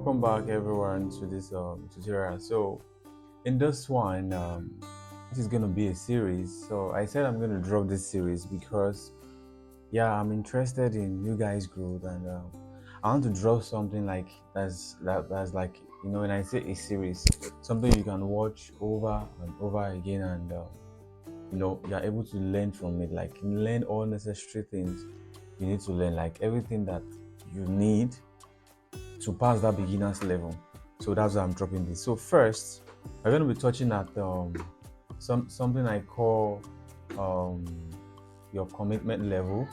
welcome back everyone to this tutorial. So in this one, this is gonna be a series. So I said I'm gonna drop this series because yeah, I'm interested in you guys' growth and I want to draw something like that's like when I say a series, something you can watch over and over again and you're able to learn from it, like learn all necessary things you need to learn, like everything that you need to pass that beginner's level. So that's why I'm dropping this. So first, we're going to be touching at something I call um, your commitment level.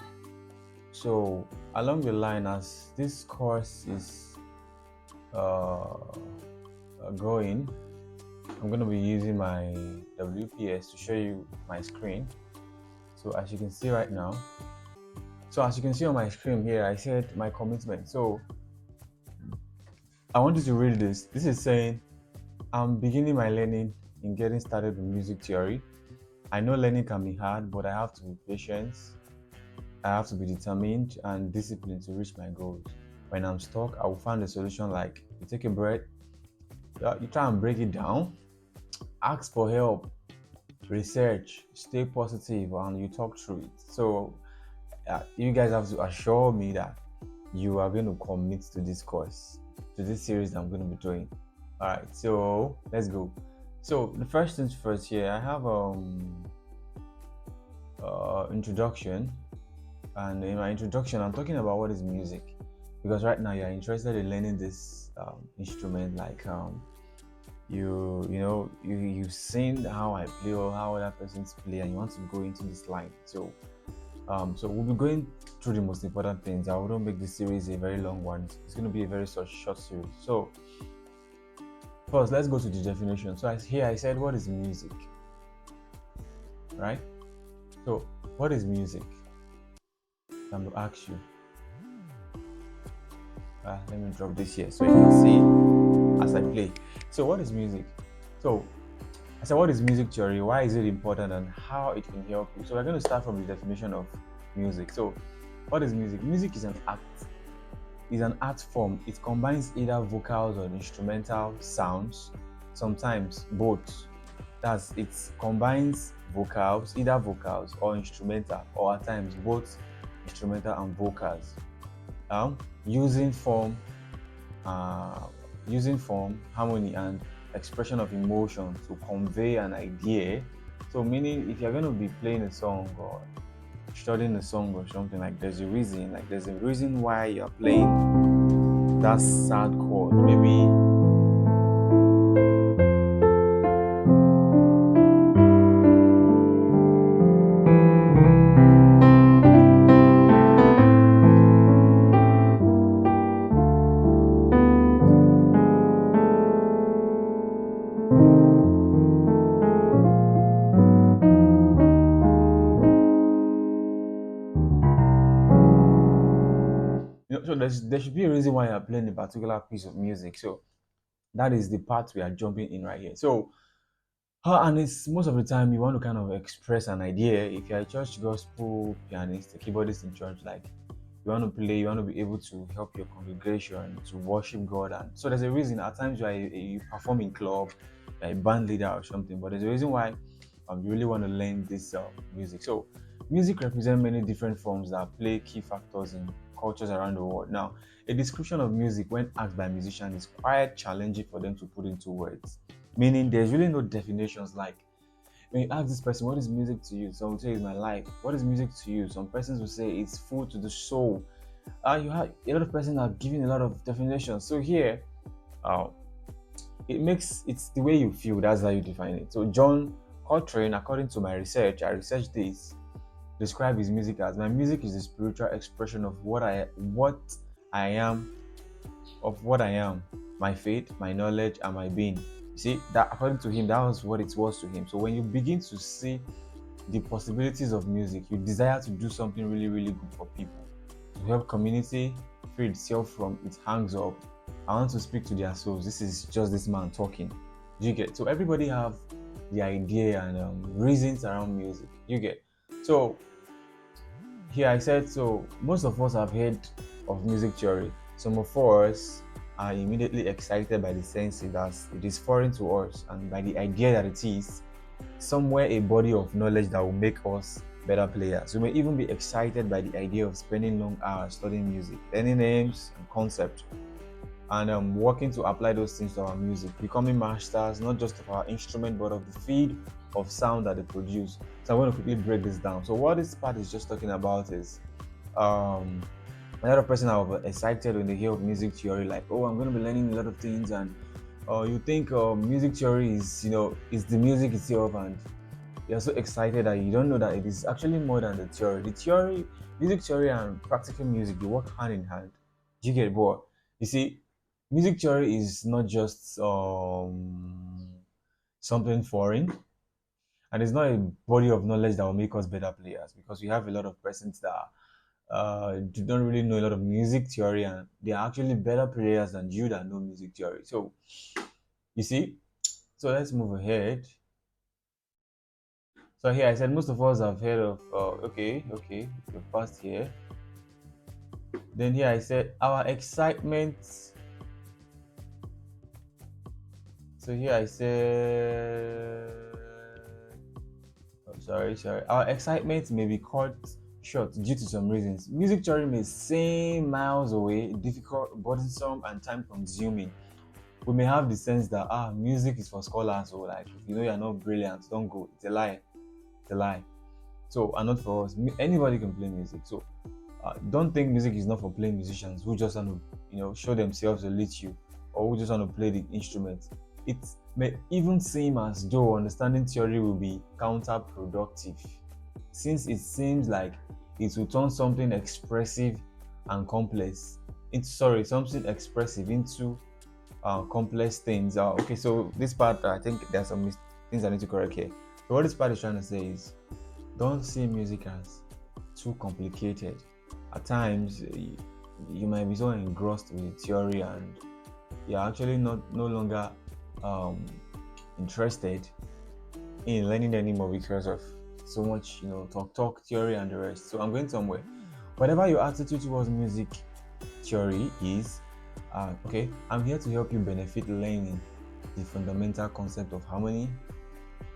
So along the line, as this course is going, I'm going to be using my WPS to show you my screen. So as you can see right now, as you can see on my screen here, I said my commitment. So I want you to read this. This is saying I'm beginning my learning in getting started with music theory. I know learning can be hard, but I have to be patient. I have to be determined and disciplined to reach my goals. When I'm stuck, I will find a solution, like you take a breath, you try and break it down, ask for help, research, stay positive, and you talk through it. So you guys have to assure me that you are going to commit to this course, to this series I'm going to be doing. All right, so let's go. So the first things first here, I have introduction, and in my introduction I'm talking about what is music, because right now you're interested in learning this instrument, like you've seen how I play or how other persons play, and you want to go into this line. So we'll be going through the most important things. I wouldn't make this series a very long one. It's going to be a very short series. So first, let's go to the definition. So here I said, what is music? Right? So what is music? I'm going to ask you. Let me drop this here so you can see as I play. So what is music? So I said, what is music theory? Why is it important and how it can help you? So we're going to start from the definition of music. So what is music? Music is an art. It's an art form. It combines either vocals or instrumental sounds, sometimes both. It combines either vocals or instrumental, or at times both instrumental and vocals. Using form, harmony, and expression of emotion to convey an idea. So meaning, if you're going to be playing a song or studying a song or something, like there's a reason why you're playing that sad chord. Maybe so there should be a reason why you're playing a particular piece of music. So that is the part we are jumping in right here. So and it's most of the time you want to kind of express an idea. If you're a church gospel pianist, a keyboardist in church, like you want to play, you want to be able to help your congregation to worship God. And so there's a reason. At times you perform in club, you're a band leader or something, but there's a reason why you really want to learn this music. So music represents many different forms that play key factors in cultures around the world. Now, a description of music when asked by musicians is quite challenging for them to put into words, meaning there's really no definitions. Like when you ask this person, what is music to you? Some will say it's my life. What is music to you? Some persons will say it's food to the soul. You have a lot of persons are giving a lot of definitions. So here, uh, it's the way you feel. That's how you define it. So John Coltrane, according to my research, I researched this, describe his music as, my music is the spiritual expression of what I am, my faith, my knowledge, and my being. You see, that according to him, that was what it was to him. So when you begin to see the possibilities of music, you desire to do something really, really good for people, to help community free itself from its hangs up. I want to speak to their souls. This is just this man talking. You get? So everybody have the idea and reasons around music. You get? So here I said, so most of us have heard of music theory. Some of us are immediately excited by the sense that it is foreign to us and by the idea that it is somewhere a body of knowledge that will make us better players. We may even be excited by the idea of spending long hours studying music, learning names and concepts, and working to apply those things to our music, becoming masters not just of our instrument but of the feed of sound that they produce. So I want to quickly break this down. So what this part is just talking about is um, a lot of person are excited when they hear of music theory, like, oh, I'm going to be learning a lot of things, and you think music theory is, is the music itself, and you're so excited that you don't know that it is actually more than the theory. The theory, music theory and practical music, they work hand in hand. Do you get it? But you see, music theory is not just something foreign, and it's not a body of knowledge that will make us better players, because we have a lot of persons that do not really know a lot of music theory, and they are actually better players than you that know music theory. So you see, so let's move ahead. So here I said most of us have heard of. Okay, we've passed here. Then here I said our excitement. So here I said, oh, sorry. Our excitement may be cut short due to some reasons. Music theory may seem miles away, difficult, burdensome, and time-consuming. We may have the sense that music is for scholars, or like if you know you're not brilliant, don't go. It's a lie. It's a lie. So, and not for us. Anybody can play music. So, don't think music is not for playing musicians who just want to, show themselves a little, or who just want to play the instrument. It may even seem as though understanding theory will be counterproductive, since it seems like it will turn something expressive and complex into something expressive into complex things. Okay, so this part, I think there's some things I need to correct here. So what this part is trying to say is, don't see music as too complicated. At times, you might be so engrossed with the theory, and you're actually no longer um, interested in learning anymore because of so much, talk theory and the rest. So I'm going somewhere. Whatever your attitude towards music theory is, okay, I'm here to help you benefit learning the fundamental concept of harmony,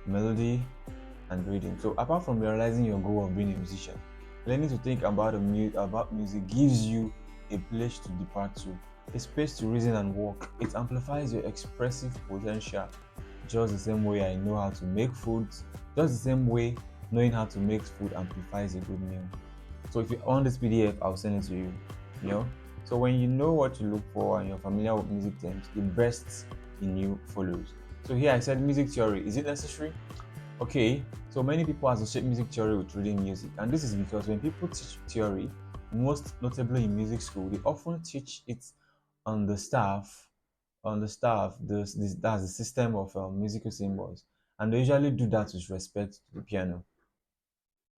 melody, and rhythm. So apart from realizing your goal of being a musician, learning to think about music gives you a place to depart to, a space to reason and work. It amplifies your expressive potential, just the same way I know how to make food, just the same way knowing how to make food amplifies a good meal. So if you want this PDF, I'll send it to you. So when you know what to look for and you're familiar with music terms, the best in you follows. So here I said music theory. Is it necessary? Okay, so many people associate music theory with reading music, and this is because when people teach theory, most notably in music school, they often teach it on the staff, that's the system of musical symbols, and they usually do that with respect to the piano.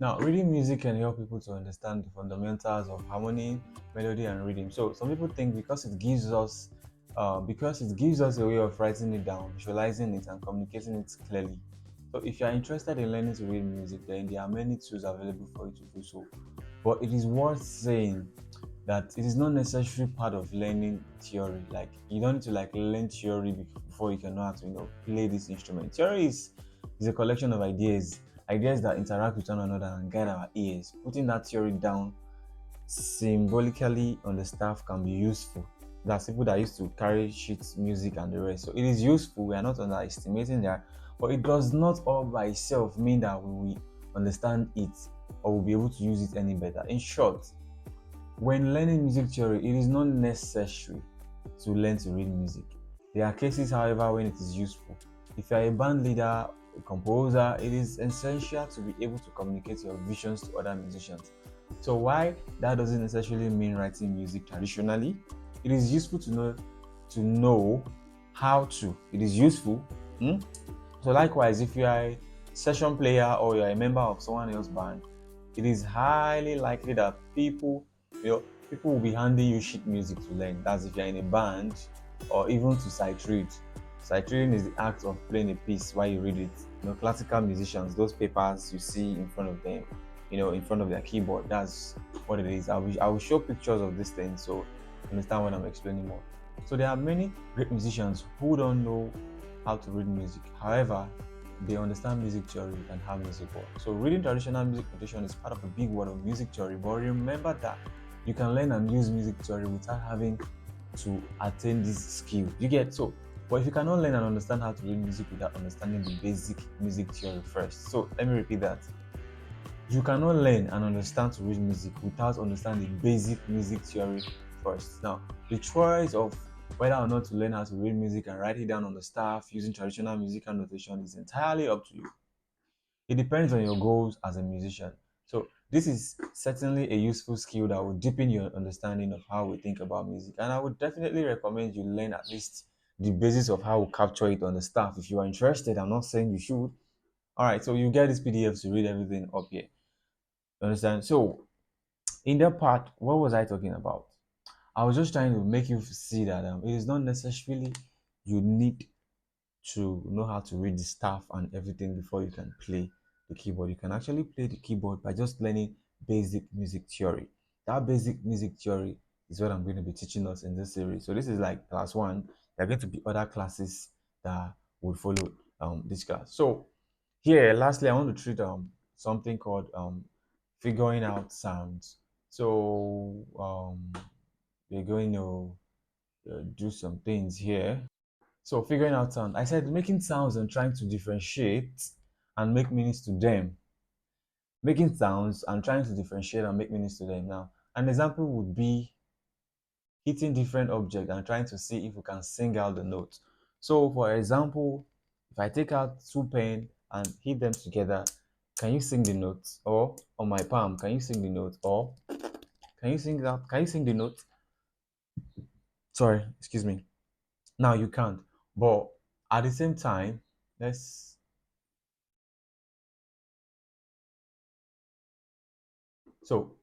Now, reading music can help people to understand the fundamentals of harmony, melody, and rhythm. So some people think because it gives us a way of writing it down, visualizing it, and communicating it clearly. So if you are interested in learning to read music, then there are many tools available for you to do so. But it is worth saying that it is not necessarily part of learning theory. Like, you don't need to learn theory before you can know how to play this instrument. Theory is a collection of ideas that interact with one another and guide our ears. Putting that theory down symbolically on the staff can be useful. That's people that used to carry sheets, music, and the rest. So it is useful. We are not underestimating that, but it does not all by itself mean that we will understand it or will be able to use it any better. In short, when learning music theory, it is not necessary to learn to read music. There are cases, however, when it is useful. If you are a band leader, a composer, it is essential to be able to communicate your visions to other musicians. So why that doesn't necessarily mean writing music traditionally, it is useful to know how to. It is useful. So likewise, if you are a session player or you are a member of someone else's band, it is highly likely that people will be handing you sheet music to learn. That's if you're in a band, or even to sight read. Sight reading is the act of playing a piece while you read it. Classical musicians, those papers you see in front of them, in front of their keyboard, that's what it is. I will show pictures of this thing so you understand what I'm explaining more. So there are many great musicians who don't know how to read music. However, they understand music theory and how music works. So reading traditional music notation is part of a big world of music theory. But remember that you can learn and use music theory without having to attain this skill. You get so. But if you cannot learn and understand how to read music without understanding the basic music theory first, so let me repeat that. You cannot learn and understand to read music without understanding the basic music theory first. Now, the choice of whether or not to learn how to read music and write it down on the staff using traditional musical notation is entirely up to you. It depends on your goals as a musician. So, this is certainly a useful skill that will deepen your understanding of how we think about music. And I would definitely recommend you learn at least the basis of how we capture it on the staff. If you are interested, I'm not saying you should. All right, so you get this PDF to read everything up here. Understand? So in that part, what was I talking about? I was just trying to make you see that it is not necessarily you need to know how to read the staff and everything before you can play the keyboard. You can actually play the keyboard by just learning basic music theory. That basic music theory is what I'm going to be teaching us in this series. So this is like class one. There are going to be other classes that will follow this class. So here, lastly, I want to treat something called figuring out sounds. So we're going to do some things here. So figuring out sound. I said making sounds and trying to differentiate and make meanings to them. Making sounds and trying to differentiate and make meanings to them. Now, an example would be hitting different objects and trying to see if we can sing out the notes. So, for example, if I take out two pens and hit them together, can you sing the notes? Or on my palm, can you sing the notes? Or can you sing that? Can you sing the notes? Sorry, excuse me. Now you can't. But at the same time, let's so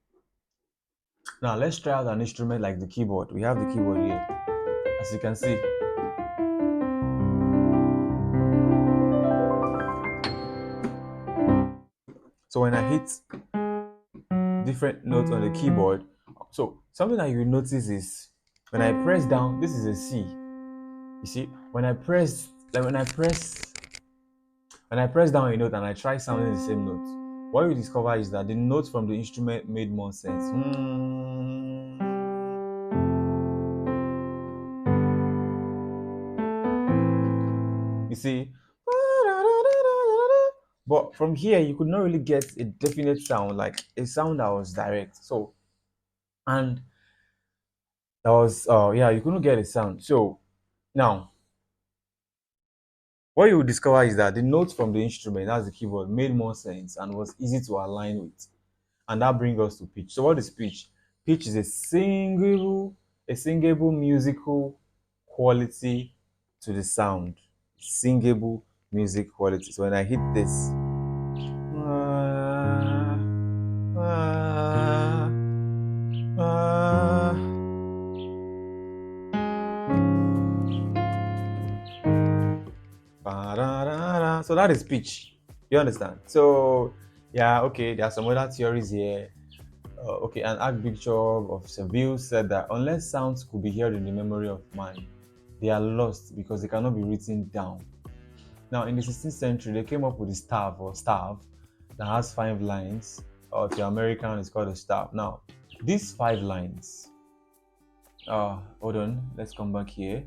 now let's try out an instrument like the keyboard. We have the keyboard here. As you can see. So when I hit different notes on the keyboard, so something that you notice is when I press down, this is a C. You see, when I press down a note and I try sounding the same note, what you discover is that the notes from the instrument made more sense. You see, but from here you could not really get a definite sound, like a sound that was direct. So, and that was yeah, you couldn't get a sound. So now what you will discover is that the notes from the instrument, that's the keyboard, made more sense and was easy to align with. And that brings us to pitch. So what is pitch? Pitch is a singable musical quality to the sound. Singable music quality. So when I hit this, ah, ah, so that is pitch. You understand? So yeah, okay. There are some other theories here. Okay, an Archbishop of Seville said that unless sounds could be heard in the memory of man, they are lost because they cannot be written down. Now, in the 16th century, they came up with the staff that has 5 lines, or to American, it's called a staff. Now, these 5 lines, hold on, let's come back here.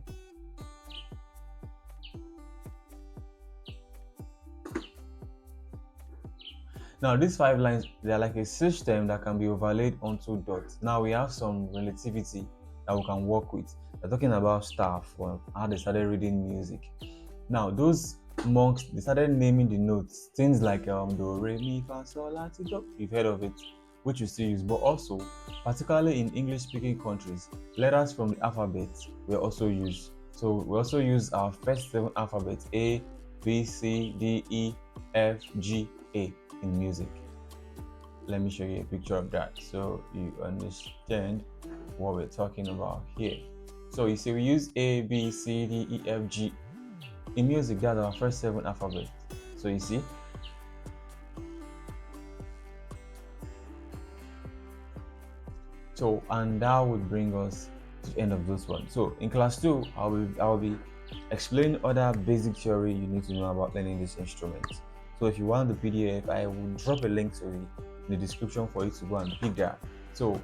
Now, these 5 lines, they are like a system that can be overlaid onto dots. Now, we have some relativity that we can work with. We're talking about staff, or how they started reading music. Now, those monks, they started naming the notes, things like do, re, mi, fa, sol, la, ti, do. You've heard of it, which you still use, but also, particularly in English-speaking countries, letters from the alphabet were also used. So we also use our first 7 alphabets: A, B, C, D, E, F, G, A in music. Let me show you a picture of that so you understand what we're talking about here. So you see, we use A, B, C, D, E, F, G in music. That's our first 7 alphabets. So you see, so and that would bring us to to the end of those ones. So in class 2, I will be explaining other basic theory you need to know about learning this instrument. So if you want the PDF, I will drop a link to it in the description for you to go and pick that. So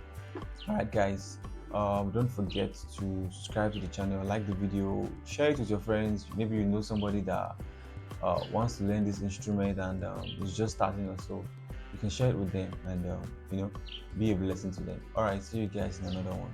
alright guys, don't forget to subscribe to the channel, like the video, share it with your friends. Maybe you know somebody that wants to learn this instrument and is just starting or so. You can share it with them and be a blessing to them. Alright, see you guys in another one.